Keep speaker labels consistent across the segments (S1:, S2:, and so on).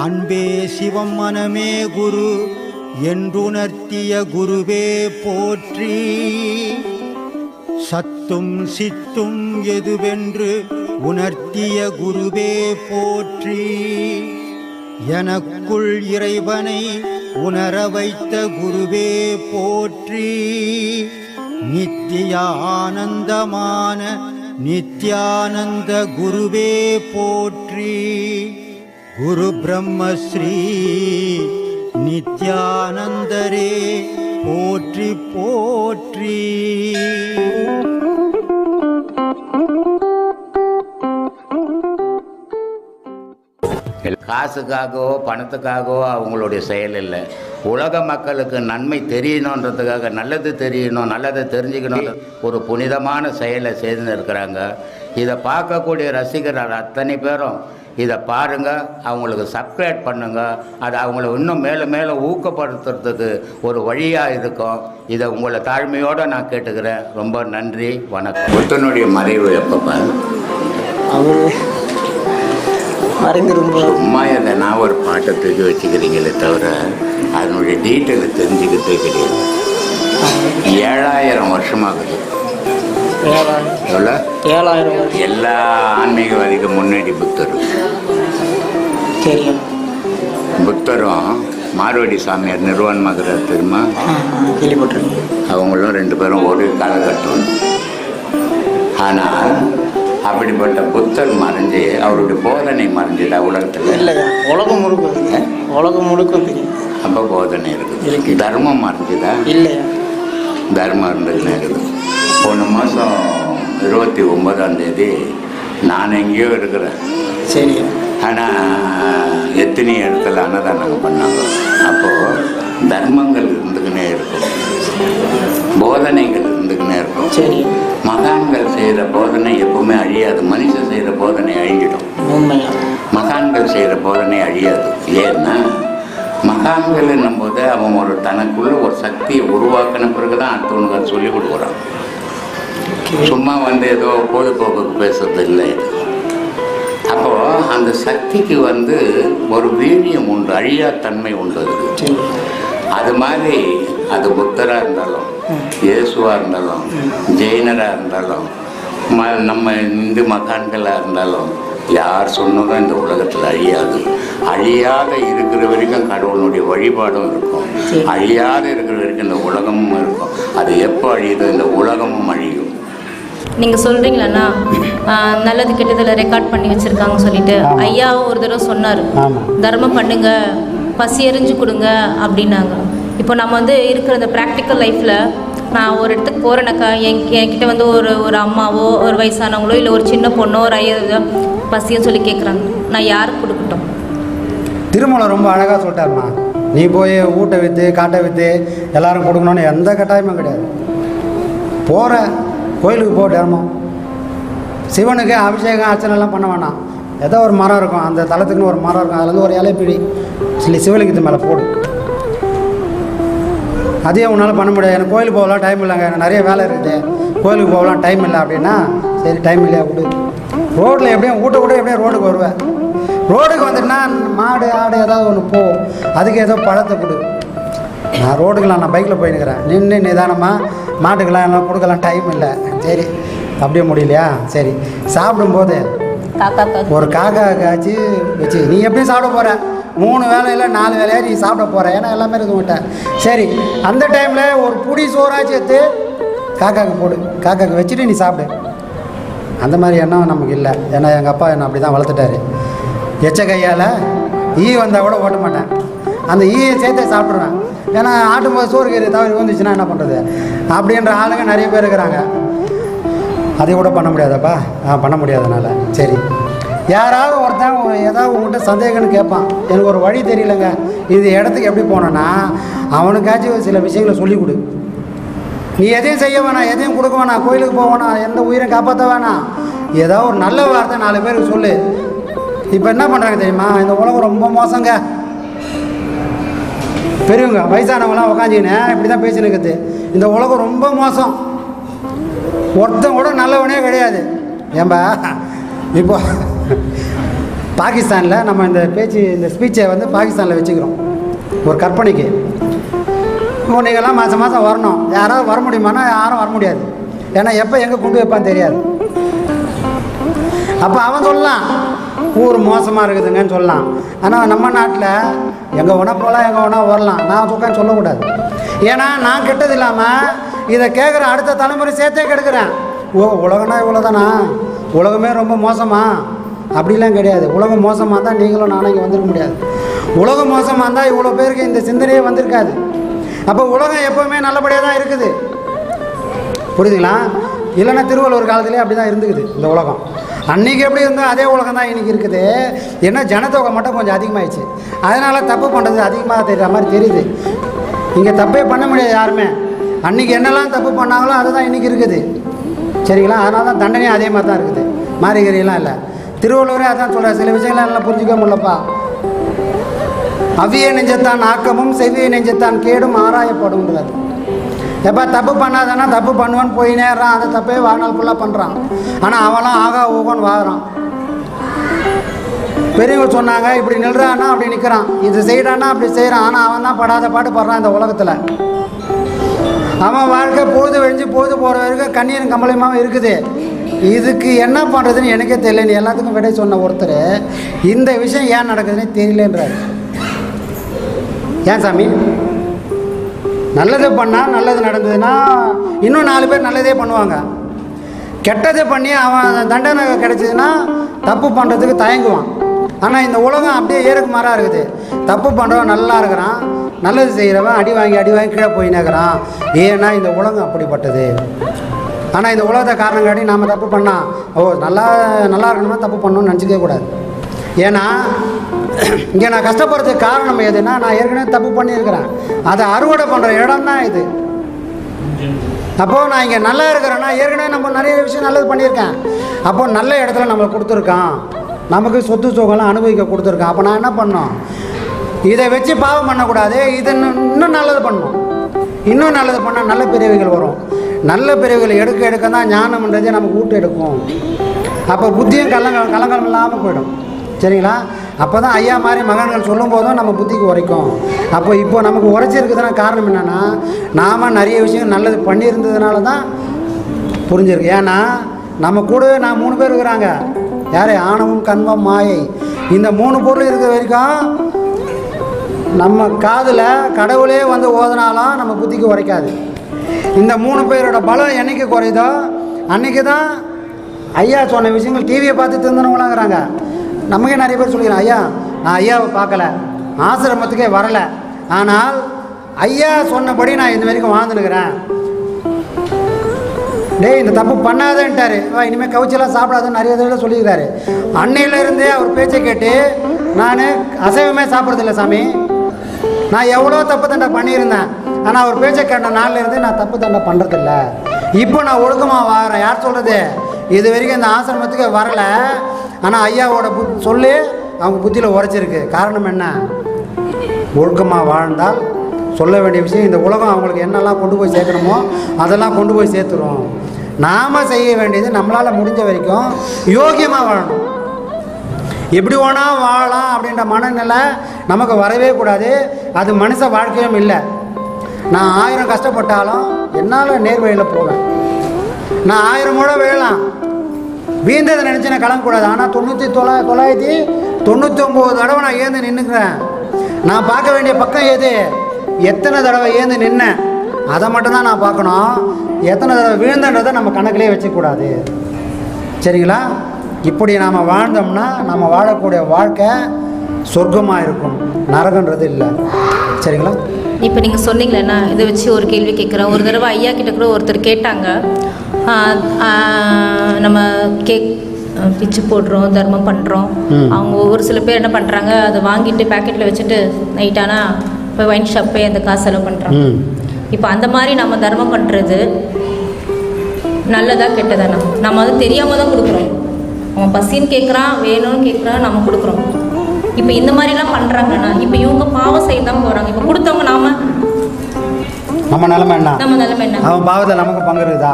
S1: அன்பே சிவம் மனமே குரு என்றுணர்த்திய குருவே போற்றி. சத்தும் சித்தும் எதுவென்று உணர்த்திய குருவே போற்றி. எனக்குள் இறைவனை உணர வைத்த குருவே போற்றி. நித்திய ஆனந்தமான நித்யானந்த குருவே போற்றி. குரு பிரம்மஸ்ரீ நித்யானந்தரே போற்றி போற்றி.
S2: காசுக்காகவோ பணத்துக்காகவோ அவங்களுடைய செயல் இல்லை. உலக மக்களுக்கு நன்மை தெரியணுன்றதுக்காக, நல்லது தெரியணும், நல்லதை தெரிஞ்சுக்கணும், ஒரு புனிதமான செயலை செய்து இருக்கிறாங்க. இதை பார்க்கக்கூடிய ரசிகர்கள் அத்தனை பேரும் இதை பாருங்கள், அவங்களுக்கு சப்ஸ்கிரைப் பண்ணுங்கள். அது அவங்கள இன்னும் மேலே மேலே ஊக்கப்படுத்துறதுக்கு ஒரு வழியாக இருக்கும். இதை உங்களை தாழ்மையோடு நான் கேட்டுக்கிறேன். ரொம்ப நன்றி, வணக்கம். புத்தனுடைய மறைவு எப்பப்போ? சும்மா எதனா ஒரு பாட்டை தூக்கி வச்சுக்கிறீங்களே தவிர அதனுடைய டீட்டெயிலை தெரிஞ்சுக்கிட்டே கிடையாது. 7000 வருஷமாகுது. எவ்வளோ?
S3: 7000.
S2: எல்லா ஆன்மீகவாதிக்கு முன்னாடி புத்தர். புத்தரும் மார்வடி சாமியார் நிர்வான் மகராஜ் தெரியுமா? அவங்களும் 2 பேரும் ஒரு காலகட்டம். ஆனால் அப்படிப்பட்ட புத்தர் மறைஞ்சு அவருடைய போதனை மறைஞ்சதா உலகத்தில்?
S3: இல்லையா, உலகம் முழுக்க. உலகம் முழுக்க தெரியும்.
S2: அப்போ போதனை இருக்குது. தர்மம் மறைஞ்சதா?
S3: இல்லையா,
S2: தர்மம் இருந்ததுன்னு இருக்குது. போன மாதம் 29ஆம் தேதி நான் எங்கேயோ இருக்கிறேன்.
S3: சரி.
S2: ஆனால் எத்தனை இடத்துல அன்னதானம் பண்ணாங்க. அப்போது தர்மங்கள் இருந்துக்கினே இருக்கும், போதனைகள் இருந்துக்கினே இருக்கும்.
S3: சரி.
S2: மகான்கள் செய்கிற போதனை எப்பவுமே அழியாது. மனுஷன் செய்கிற போதனை அழிஞ்சிடும். மகான்கள் செய்கிற போதனை அழியாது. ஏன்னா மகான்கள் என்னும்போது அவன் ஒரு தனக்குள்ள ஒரு சக்தியை உருவாக்கின பிறகு தான் அடுத்தவனுக்கு அதை சொல்லிக் கொடுக்குறான். சும்மா ஏதோ பொழுதுபோக்குக்கு பேசுறது இல்லை. அப்போது அந்த சக்திக்கு ஒரு வீரியம் உண்டு, அழியாத்தன்மை உண்டு. அது மாதிரி அது புத்தராக இருந்தாலும், இயேசுவாக இருந்தாலும், ஜெயினராக இருந்தாலும், நம்ம இந்து மகான்களாக இருந்தாலும், யார் சொன்னதும் இந்த உலகத்தில் அழியாது. அழியாத இருக்கிற வரைக்கும் கடவுளுடைய வழிபாடும் இருக்கும். அழியாத இருக்கிற வரைக்கும் இந்த உலகமும் இருக்கும். அது எப்போ அழியுதோ இந்த உலகமும் அழியும்.
S4: நீங்கள் சொல்கிறீங்களா, நல்லது கெட்டதில் ரெக்கார்ட் பண்ணி வச்சுருக்காங்க சொல்லிட்டு ஐயாவும் ஒரு தடவை சொன்னார், தர்மம் பண்ணுங்க, பசி எறிஞ்சு கொடுங்க அப்படின்னாங்க. இப்போ நம்ம இருக்கிற இந்த ப்ராக்டிக்கல் லைஃப்பில் நான் ஒரு இடத்துக்கு போகிறேனாக்கா, என்கிட்ட ஒரு அம்மாவோ ஒரு வயசானவங்களோ இல்லை ஒரு சின்ன பொண்ணோ ஒரு பசின்னு சொல்லி கேட்குறாங்க, நான் யாருக்கு கொடுக்கட்டும்?
S5: திருமூலர் ரொம்ப அழகாக சொல்லிட்டாருமா, நீ போய் ஊட்ட விற்று காட்டை விற்று எல்லாரும் கொடுக்கணும்னு எந்த கட்டாயமும் கிடையாது. போகிற கோயிலுக்கு போ, தர்மம். சிவனுக்கு அபிஷேகம் அர்ச்சனைலாம் பண்ண வேணாம். ஏதோ ஒரு மரம் இருக்கும், அந்த தளத்துக்குன்னு ஒரு மரம் இருக்கும், அதுலேருந்து ஒரு இலைப்பிடி சொல்லி சிவலிங்கத்து மேலே போடு. அதே உன்னால் பண்ண முடியாது. எனக்கு கோயிலுக்கு போகலாம் டைம் இல்லைங்க, எனக்கு நிறைய வேலை இருக்குது, கோயிலுக்கு போகலாம் டைம் இல்லை அப்படின்னா, சரி டைம் இல்லையா கொடு. ரோட்டில் எப்படியும் ஊட்ட கூட எப்படியும் ரோடுக்கு வருவேன். ரோடுக்கு வந்துட்டுனா மாடு ஆடு ஏதாவது ஒன்று போ, அதுக்கு ஏதோ பழத்தை கொடு. நான் ரோடுக்கெலாம் நான் பைக்கில் போயின்னுக்கிறேன், நின்று நிதானமாக மாட்டுக்கெல்லாம் எல்லாம் கொடுக்கலாம் டைம் இல்லை. சரி அப்படியே முடியலையா, சரி சாப்பிடும்போது ஒரு காக்காச்சு வச்சு நீ எப்படியும் சாப்பிட போகிற, 3 வேலையில் 4 வேலையாக நீ சாப்பிட போகிற, ஏன்னா எல்லாமே இருக்க மாட்டேன். சரி அந்த டைமில் ஒரு புடி சோறாச்சு எடுத்து காக்காவுக்கு போடு, காக்காவுக்கு வச்சுட்டு நீ சாப்பிடு. அந்த மாதிரி எண்ணம் நமக்கு இல்லை. ஏன்னா எங்கள் அப்பா என்னை அப்படி தான் வளர்த்துட்டாரு. எச்ச கையால் ஈ வந்தால் கூட ஓட்ட மாட்டேன், அந்த ஈயை சேர்த்தே சாப்பிட்ருவேன். ஏன்னா ஆட்டும்போது சோறு கறி தவறி வந்துச்சுன்னா என்ன பண்ணுறது அப்படின்ற ஆளுங்க நிறைய பேர் இருக்கிறாங்க. அதை கூட பண்ண முடியாதப்பா, பண்ண முடியாதனால சரி யாராவது ஒருத்தன் ஏதாவது உங்கள்கிட்ட சந்தேகம்னு கேட்பான், எனக்கு ஒரு வழி தெரியலைங்க, இது இடத்துக்கு எப்படி போனோன்னா அவனுக்காச்சும் சில விஷயங்களை சொல்லிக் கொடு. நீ எதையும் செய்ய வேணாம், எதையும் கொடுக்க வேணாம், கோயிலுக்கு போக வேணாம், எந்த உயிரையும் காப்பாற்ற வேணாம், ஏதாவது ஒரு நல்ல வார்த்தை 4 பேருக்கு சொல்லு. இப்போ என்ன பண்ணுறாங்க தெரியுமா, இந்த உலகம் ரொம்ப மோசங்க. பெரியவங்க வயசானவங்களாம் உக்காஞ்சின்னு இப்படி தான் பேசின்னு இருக்குது, இந்த உலகம் ரொம்ப மோசம், ஒருத்தன் கூட நல்லவனே கிடையாது. ஏன்பா இப்போ பாகிஸ்தானில் நம்ம இந்த ஸ்பீச்சை வந்து பாகிஸ்தானில் வச்சுக்கிறோம் ஒரு கற்பனைக்கு. இப்போ நீங்கள்லாம் மாதம் மாதம் வரணும், யாராவது வர முடியுமானா யாரும் வர முடியாது, ஏன்னா எப்போ எங்கே கொண்டு வைப்பான்னு தெரியாது. அப்போ அவன் சொல்லலாம் ஊர் மோசமாக இருக்குதுங்கன்னு சொல்லலாம். ஆனால் நம்ம நாட்டில் எங்கே வேணா போகலாம், எங்கே வேணா வரலாம், நான் உட்காந்து சொல்லக்கூடாது. ஏன்னா நான் கெட்டது இல்லாமல் இதை கேட்குற அடுத்த தலைமுறை சேர்த்தே கெடுக்கிறேன். உலகம்னா இவ்வளோ தானா, உலகமே ரொம்ப மோசமா? அப்படிலாம் கிடையாது. உலகம் மோசமாக இருந்தால் நீங்களும் நானும் இங்கே வந்துருக்க முடியாது. உலகம் மோசமாக இருந்தால் இவ்வளோ பேருக்கு இந்த சிந்தனையே வந்திருக்காது. அப்போ உலகம் எப்போவுமே நல்லபடியாக தான் இருக்குது, புரியுதுங்களா? இல்லைன்னா திருவள்ளுவர் காலத்துலேயே அப்படி தான் இருந்துக்குது இந்த உலகம். அன்றைக்கி எப்படி இருந்தால் அதே உலகம் தான் இன்றைக்கி இருக்குது. ஏன்னா ஜனத்தொகை மட்டும் கொஞ்சம் அதிகமாகிடுச்சு, அதனால் தப்பு பண்ணுறது அதிகமாக தெரிகிற மாதிரி தெரியுது. இங்கே தப்பே பண்ண முடியாது யாருமே. அன்றைக்கி என்னெல்லாம் தப்பு பண்ணாங்களோ அதுதான் இன்றைக்கி இருக்குது, சரிங்களா? அதனால தான் தண்டனையும் அதே மாதிரி தான் இருக்குது, மாறிகரியெல்லாம் இல்லை. திருவள்ளுவரே அதான் சொல்கிறார், சில விஷயங்கள்லாம் எல்லாம் புரிஞ்சிக்க முடியலப்பா. அவ்விய நெஞ்சத்தான் ஆக்கமும் செவ்விய நெஞ்சத்தான் கேடும் ஆராயப்படும்ன்றார். எப்போ தப்பு பண்ணாதானா தப்பு பண்ணுவான்னு போய் நேர்றான், அந்த தப்பே வாழ்நாள் ஃபுல்லாக பண்ணுறான். ஆனால் அவன்லாம் ஆகா ஊகன்னு வாங்குறான். பெரியவங்க சொன்னாங்க இப்படி நில்றான்னா அப்படி நிற்கிறான், இது செய்கிறான்னா அப்படி செய்கிறான். ஆனால் அவன் தான் படாத பாட்டு படுறான் இந்த உலகத்தில். அவன் வாழ்க்கை பொழுது வெழிஞ்சு பொழுது போகிற வரைக்கும் கண்ணீரும் கம்பளமாகவும் இருக்குது. இதுக்கு என்ன பண்ணுறதுன்னு எனக்கே தெரியல. எல்லாத்துக்கும் விடை சொன்ன ஒருத்தர் இந்த விஷயம் ஏன் நடக்குதுன்னு தெரியலன்றார். ஏன் சாமி? நல்லது பண்ணால் நல்லது நடந்ததுன்னா இன்னும் 4 பேர் நல்லதே பண்ணுவாங்க. கெட்டது பண்ணி அவன் தண்டனை கிடைச்சதுன்னா தப்பு பண்ணுறதுக்கு தயங்குவான். ஆனால் இந்த உலகம் அப்படியே ஏறுக்கு மாறாக இருக்குது. தப்பு பண்ணுறவன் நல்லா இருக்கிறான், நல்லது செய்கிறவன் அடி வாங்கி கீழே போய் நிற்கிறான். ஏன்னா இந்த உலகம் அப்படிப்பட்டது. ஆனால் இந்த உலகத்தை காரணம் காட்டி நாம் தப்பு பண்ணால் நல்லா இருக்கணுமா தப்பு பண்ணணும்னு நினச்சிக்கவே கூடாது. ஏன்னா இங்கே நான் கஷ்டப்படுறதுக்கு காரணம் எதுன்னா, நான் ஏற்கனவே தப்பு பண்ணியிருக்கிறேன், அதை அறுவடை பண்ணுற இடம் தான் இது. அப்போது நான் இங்கே நல்லா இருக்கிறேன்னா ஏற்கனவே நம்ம நிறைய விஷயம் நல்லது பண்ணியிருக்கேன். அப்போது நல்ல இடத்துல நம்மளை கொடுத்துருக்கான், நமக்கு சொத்து சுகம்லாம் அனுபவிக்க கொடுத்துருக்கான். அப்போ நான் என்ன பண்ணோம், இதை வச்சு பாவம் பண்ணக்கூடாது, இது இன்னும் நல்லது பண்ணணும். இன்னும் நல்லது பண்ணால் நல்ல பிறவிகள் வரும். நல்ல பிறவிகளை எடுக்க தான் ஞானம்ன்றதே நமக்கு ஊட்டு எடுக்கும். அப்போ புத்தியும் கலங்கம் இல்லாமல் போயிடும், சரிங்களா? அப்போ தான் ஐயா மாதிரி மகான்கள் சொல்லும் போதும் நம்ம புத்திக்கு உரைக்கும். அப்போ இப்போ நமக்கு உரைச்சிருக்குதுன்னா காரணம் என்னென்னா, நாம் நிறைய விஷயம் நல்லது பண்ணியிருந்ததுனால தான் புரிஞ்சிருக்கு. ஏன்னா நம்ம கூட நான் 3 பேர் இருக்கிறாங்க. யார்? ஆணவம், கண்மம், மாயை. இந்த 3 பொருள் இருக்கிற வரைக்கும் நம்ம காதில் கடவுளே வந்து ஓதுனாலும் நம்ம புத்திக்கு உரைக்காது. இந்த 3 பேரோட பலம் என்னைக்கு குறையுதோ அன்றைக்கி தான் ஐயா சொன்ன விஷயங்கள் டிவியை பார்த்து திருந்தனவங்களாங்கிறாங்க. நமக்கே நிறைய பேர் சொல்லிக்கிறேன், ஐயா நான் ஐயாவை பார்க்கல, ஆசிரமத்துக்கே வரலை, ஆனால் ஐயா சொன்னபடி நான் இந்த வரைக்கும் வாழ்ந்துனுக்கிறேன். இந்த தப்பு பண்ணாதேன்ட்டார், இனிமேல் கவுச்செல்லாம் சாப்பிடாதுன்னு நிறைய தடவை சொல்லியிருக்காரு. அன்னையிலேருந்தே அவர் பேச்சை கேட்டு நான் அசைவமே சாப்பிட்றதில்ல சாமி. நான் எவ்வளோ தப்பு தண்டை பண்ணியிருந்தேன், ஆனால் அவர் பேச்சை கேட்ட நாள்லேருந்தே நான் தப்பு தண்டை பண்ணுறதில்ல. இப்போ நான் ஒழுக்கமாக வாங்குறேன். யார் சொல்கிறது? இது வரைக்கும் இந்த ஆசிரமத்துக்கு வரலை, ஆனால் ஐயாவோட சொல்லி அவங்க புத்தியில் உரைச்சிருக்கு. காரணம் என்ன? ஒழுக்கமாக வாழ்ந்தால் சொல்ல வேண்டிய விஷயம் இந்த உலகம் அவங்களுக்கு என்னெல்லாம் கொண்டு போய் சேர்க்கணுமோ அதெல்லாம் கொண்டு போய் சேர்த்துரும். நாம் செய்ய வேண்டியது நம்மளால் முடிஞ்ச வரைக்கும் யோகியமாக வாழணும். எப்படி வேணா வாழலாம் அப்படின்ற மனநிலை நமக்கு வரவே கூடாது. அது மனுஷ வாழ்க்கையும் இல்லை. நான் 1000 கஷ்டப்பட்டாலும் என்னால் நேர்வழியில் போவேன். நான் 1000 முறை விழலாம், வீழ்ந்ததை நினச்சி நான் கலங்கக்கூடாது. ஆனால் 999 தடவை நான் ஏந்து நின்றுக்கிறேன். நான் பார்க்க வேண்டிய பக்கம் எது, எத்தனை தடவை ஏந்து நின்னேன் அதை மட்டும்தான் நான் பார்க்கணும். எத்தனை தடவை வீழ்ந்தன்றதை நம்ம கணக்கிலே வச்சுக்கூடாது, சரிங்களா? இப்படி நாம் வாழ்ந்தோம்னா நம்ம வாழக்கூடிய வாழ்க்கை சொர்க்கமாக இருக்கும், நரகன்றது இல்லை, சரிங்களா?
S4: இப்போ நீங்கள் சொன்னீங்களேண்ணா, இதை வச்சு ஒரு கேள்வி கேட்குறேன். ஒரு தடவை ஐயா கிட்ட கூட ஒருத்தர் கேட்டாங்க, நம்ம பிச்சு போடுறோம், தர்மம் பண்ணுறோம், அவங்க ஒரு சில பேர் என்ன பண்ணுறாங்க, அதை வாங்கிட்டு பேக்கெட்டில் வச்சுட்டு நைட்டானா இப்போ ஒயின் ஷாப் போய் அந்த காசு செலவு பண்ணுறாங்க. இப்போ அந்த மாதிரி நம்ம தர்மம் பண்ணுறது நல்லதா கெட்டதாண்ணா? நம்ம அது தெரியாமல் தான் கொடுக்குறோம். அவன் பசின்னு கேட்குறான், வேணும்னு கேட்குறான், நம்ம கொடுக்குறோம். இப்போ இந்த மாதிரிலாம் பண்ணுறாங்கண்ணா, இப்போ இவங்க பாவம் செய்ய தான் போகிறாங்க. இப்போ கொடுத்தவங்க நம்ம நிலைமை என்ன,
S5: அவன் பாவத்தில் நமக்கு பங்கு
S4: இருக்கா?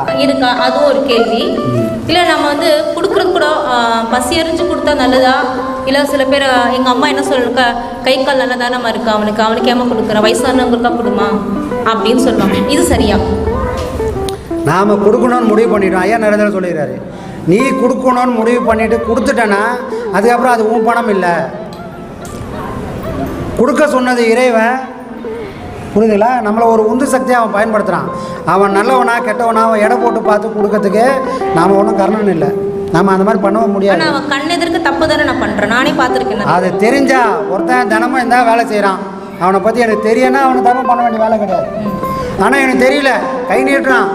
S4: அதுவும் ஒரு கேள்வி. இல்லை நம்ம வந்து கொடுக்குறது கூட பசி எறிஞ்சு கொடுத்தா நல்லதா, இல்லை சில பேர் எங்கள் அம்மா என்ன சொல்லுங்க, கை கால் நல்லா தானம்மா இருக்கு அவனுக்கு ஏமா கொடுக்குறேன், வயசானவங்களுக்கா கொடுமா அப்படின்னு சொல்லுவாங்க. இது சரியா?
S5: நாம் கொடுக்கணும்னு முடிவு பண்ணிட்டோம். ஐயா நிறைய சொல்லிடுறாரு, நீ கொடுக்கணும்னு முடிவு பண்ணிவிட்டு கொடுத்துட்டேன்னா அதுக்கப்புறம் அது உன் பணம் இல்லை. கொடுக்க சொன்னது இறைவன். புரியுதுங்களா? நம்மளை ஒரு உந்து சக்தியாக அவன் பயன்படுத்துகிறான். அவன் நல்லவனா கெட்டவனா அவன் எடை போட்டு பார்த்து கொடுக்கறதுக்கு நாம் ஒன்றும் கர்ணன் இல்லை. நம்ம அந்த மாதிரி பண்ணவும் முடியாது.
S4: அவன் கண் எதிர்க்கு தப்பு தானே நான் பண்ணுறேன், நானே பார்த்துருக்கேன். அது
S5: தெரிஞ்சா ஒருத்தன் தினமும் இந்த வேலை செய்கிறான், அவனை பற்றி எனக்கு தெரியனா அவனை தரம் பண்ண வேண்டிய வேலை கிடையாது. ஆனால் எனக்கு தெரியல, கை நீட்டுறான்.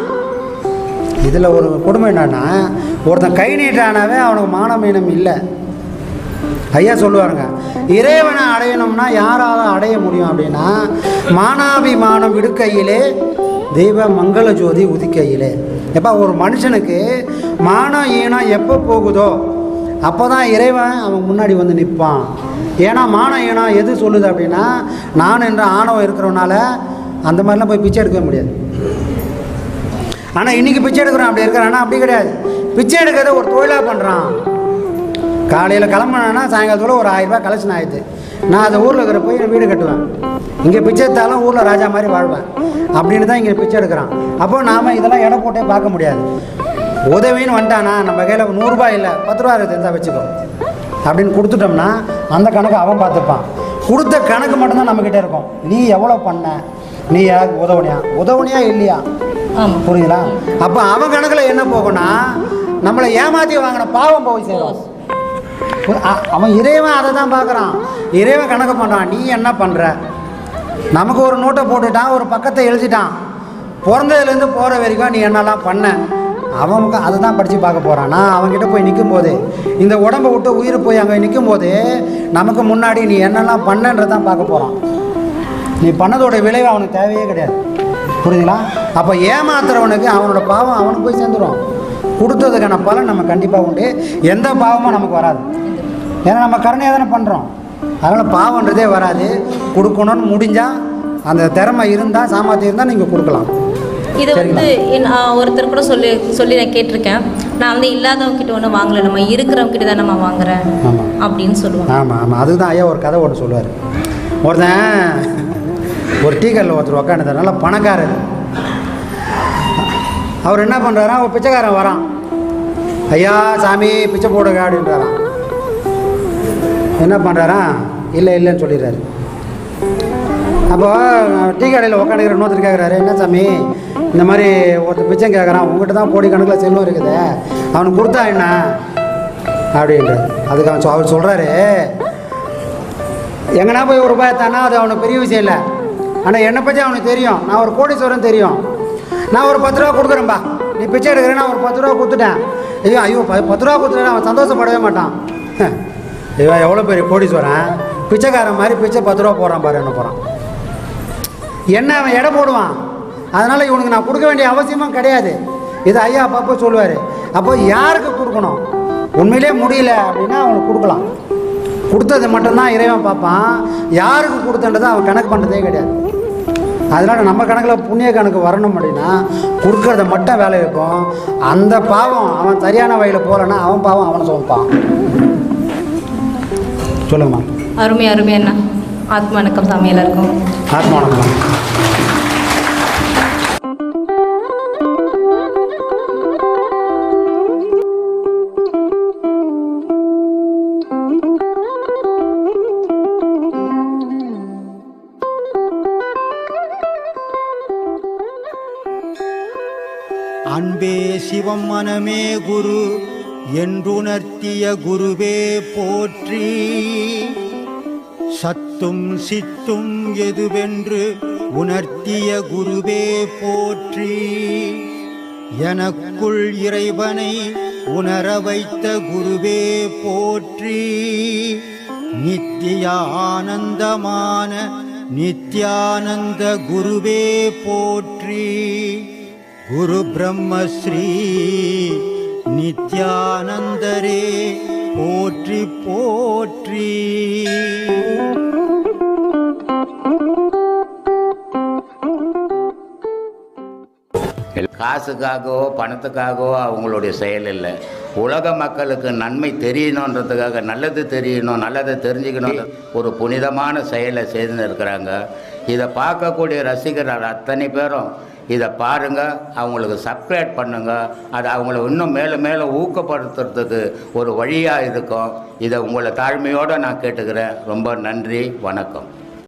S5: இதில் ஒரு கொடுமை என்னன்னா, ஒருத்தன் கை நீட்டானாவே அவனுக்கு மானமீனம் இல்லை. ஐயா சொல்லுவாருங்க, இறைவனை அடையணும்னா யாரால் அடைய முடியும் அப்படின்னா, மானாபிமானம் விடுக்கையிலே தெய்வ மங்கள ஜோதி உதிக்கையிலே. எப்போ ஒரு மனுஷனுக்கு மானம் ஈனம் எப்போ போகுதோ அப்போ தான் இறைவன் அவன் முன்னாடி வந்து நிற்பான். ஏன்னா மானம் ஈனம் எது சொல்லுது அப்படின்னா, நான் என்ற ஆணவம் இருக்கிறவனால அந்த மாதிரிலாம் போய் பிச்சை எடுக்கவே முடியாது. ஆனால் இன்றைக்கி பிச்சை எடுக்கிறோம் அப்படி இருக்கிறான்னா அப்படி கிடையாது. பிச்சை எடுக்கிறத ஒரு தொழிலாக பண்ணுறான். காலையில் கிளம்புனா சாயங்காலத்தோடு ஒரு 1000 ரூபாய் கலெக்ஷன் ஆகிடுது. நான் அந்த ஊரில் இருக்கிற போய் வீடு கட்டுவேன். இங்கே பிச்சை எடுத்தாலும் ஊரில் ராஜா மாதிரி வாழ்வேன் அப்படின்னு தான் இங்கே பிச்சை எடுக்கிறான். அப்போ நாம் இதெல்லாம் எடை போட்டே பார்க்க முடியாது. உதவின்னு வந்துட்டானா நம்ம கையில் 100 ரூபாய் இல்லை 10 ரூபா இருந்தால் வச்சுக்கோ அப்படின்னு கொடுத்துட்டோம்னா அந்த கணக்கு அவன் பார்த்துப்பான். கொடுத்த கணக்கு மட்டும்தான் நம்மக்கிட்ட இருக்கும். நீ எவ்வளோ பண்ண, நீ யாருக்கு உதவுனியா இல்லையா, புரியுதுங்களா? அப்போ அவன் கணக்கில் என்ன போகும்னா நம்மளை ஏமாற்றி வாங்கின பாவம் போய் சேரும். அவன் இறைவன் அதை தான் பார்க்குறான். இறைவன் கணக்கு பண்ணுறான், நீ என்ன பண்ணுற. நமக்கு ஒரு நோட்டை போட்டுட்டான், ஒரு பக்கத்தை எழுதிட்டான், பிறந்ததுலேருந்து போகிற வரைக்கும் நீ என்னெல்லாம் பண்ண. அவன் அதை தான் படித்து பார்க்க போகிறான். நான் அவங்ககிட்ட போய் நிற்கும் போது, இந்த உடம்பை விட்டு உயிர் போய் அங்கே நிற்கும் போது நமக்கு முன்னாடி நீ என்னெல்லாம் பண்ணன்றதான் பார்க்க போகிறான். நீ பண்ணதோட விளைவு அவனுக்கு தேவையே கிடையாது. புரியுதுங்களா? அப்போ ஏமாத்துறவனுக்கு அவனோட பாவம் அவனுக்கு போய் சேர்ந்துடும். கொடுத்ததுக்கான பலன் நம்ம கண்டிப்பாக உண்டு. எந்த பாவமும் நமக்கு வராது. ஏன்னா நம்ம கருணையாக தானே பண்ணுறோம். அதனால் பாவன்றதே வராது. கொடுக்கணும்னு முடிஞ்சால் அந்த திறமை இருந்தால் சாமர்த்தியம் இருந்தால் நீங்கள் கொடுக்கலாம்.
S4: இதை வந்து ஒருத்தர் கூட சொல்லி நான் கேட்டிருக்கேன். நான் வந்து இல்லாதவங்ககிட்ட ஒன்றும் வாங்கலை, நம்ம இருக்கிறவங்ககிட்ட தான் நம்ம வாங்குறேன் அப்படின்னு சொல்லுவாங்க.
S5: ஆமாம், அதுதான் ஐயா ஒரு கதை ஒன்று சொல்லுவார். ஒருத்தன் ஒரு டீ கடையில் ஒருத்தர் உக்காந்துட்டார், நல்லா பணக்காரர். அவர் என்ன பண்ணுறாரா, ஒரு பிச்சைக்காரன் வரான். ஐயா சாமி பிச்சை போடுங்க அப்படின்றாரான். என்ன பண்ணுறாரா, இல்லைன்னு சொல்லிடுறாரு. அப்போ டீ கடையில் உக்காந்துக்கிற இன்னொருத்தர் கேட்குறாரு, என்ன சாமி இந்த மாதிரி ஒருத்தர் பிச்சை கேட்குறான், உங்கள்கிட்ட தான் கோடிக்கணக்கில் செல்வம் இருக்குது, அவனுக்கு கொடுத்தா என்ன அப்படின்றார். அதுக்கு அவர் சொல்கிறாரு, எங்கன்னா போய் 1 ரூபாய் தானா அது அவனுக்கு பெரிய விஷயம் இல்லை. ஆனால் என்னை பற்றி அவனுக்கு தெரியும், நான் ஒரு கோடீஸ்வரன் தெரியும். நான் ஒரு 10 ரூபா கொடுக்குறேன்பா, நீ பிச்சை எடுக்கிறேன், நான் ஒரு 10 ரூபா கொடுத்துட்டேன். ஐயோ 10 ரூபா கொடுத்துட்டேன், அவன் சந்தோஷப்படவே மாட்டான். ஐயோ எவ்வளோ பெரிய கோடீஸ்வரன், பிச்சைக்காரன் மாதிரி பிச்சை 10 ரூபா போடுறான் பாரு, என்ன போகிறான். என்ன அவன் எடை போடுவான். அதனால் இவனுக்கு நான் கொடுக்க வேண்டிய அவசியமும் கிடையாது. இது ஐயா அப்பப்போ சொல்லுவார். அப்போ யாருக்கு கொடுக்கணும், உண்மையிலே முடியல அப்படின்னா அவனுக்கு கொடுக்கலாம். கொடுத்தது மட்டும்தான் இறைவன் பார்ப்பான். யாருக்கு கொடுத்தன்றதை அவன் கணக்கு பண்ணுறதே கிடையாது. அதனால் நம்ம கணக்கில் புண்ணிய கணக்கு வரணும் அப்படின்னா கொடுக்கறத மட்டும் வேலை வைப்போம். அந்த பாவம் அவன் சரியான வழியில் போகலன்னா அவன் பாவம் அவனை சொல்லுப்பான். சொல்லுங்கம்மா.
S4: அருமை அண்ணா. ஆத்மா வணக்கம் சாமி எல்லாருக்கும்.
S5: ஆத்மா வணக்கம்.
S1: அன்பே சிவம் மனமே குரு என்றுணர்த்திய குருவே போற்றி. சத்தும் சித்தும் எதுவென்று உணர்த்திய குருவே போற்றி. எனக்குள் இறைவனை உணர வைத்த குருவே போற்றி. நித்திய ஆனந்தமான நித்யானந்த குருவே போற்றி. குரு பிரம்மஸ்ரீ நித்யானந்தரே போற்றி போற்றி.
S2: காசுக்காகவோ பணத்துக்காகவோ அவங்களுடைய செயல் இல்லை. உலக மக்களுக்கு நன்மை தெரியணுன்றதுக்காக, நல்லது தெரியணும், நல்லதை தெரிஞ்சுக்கணும், ஒரு புனிதமான செயலை செய்துன்னு இருக்கிறாங்க. இதை பார்க்கக்கூடிய ரசிகர்கள் அத்தனை பேரும் இதை பாருங்கள், அவங்களுக்கு சப்ஸ்கிரைப் பண்ணுங்கள். அது அவங்கள இன்னும் மேலே மேலே ஊக்கப்படுத்துறதுக்கு ஒரு வழியாக இருக்கும். இதை உங்களை தாழ்மையோடு நான் கேட்டுக்கிறேன். ரொம்ப நன்றி, வணக்கம்.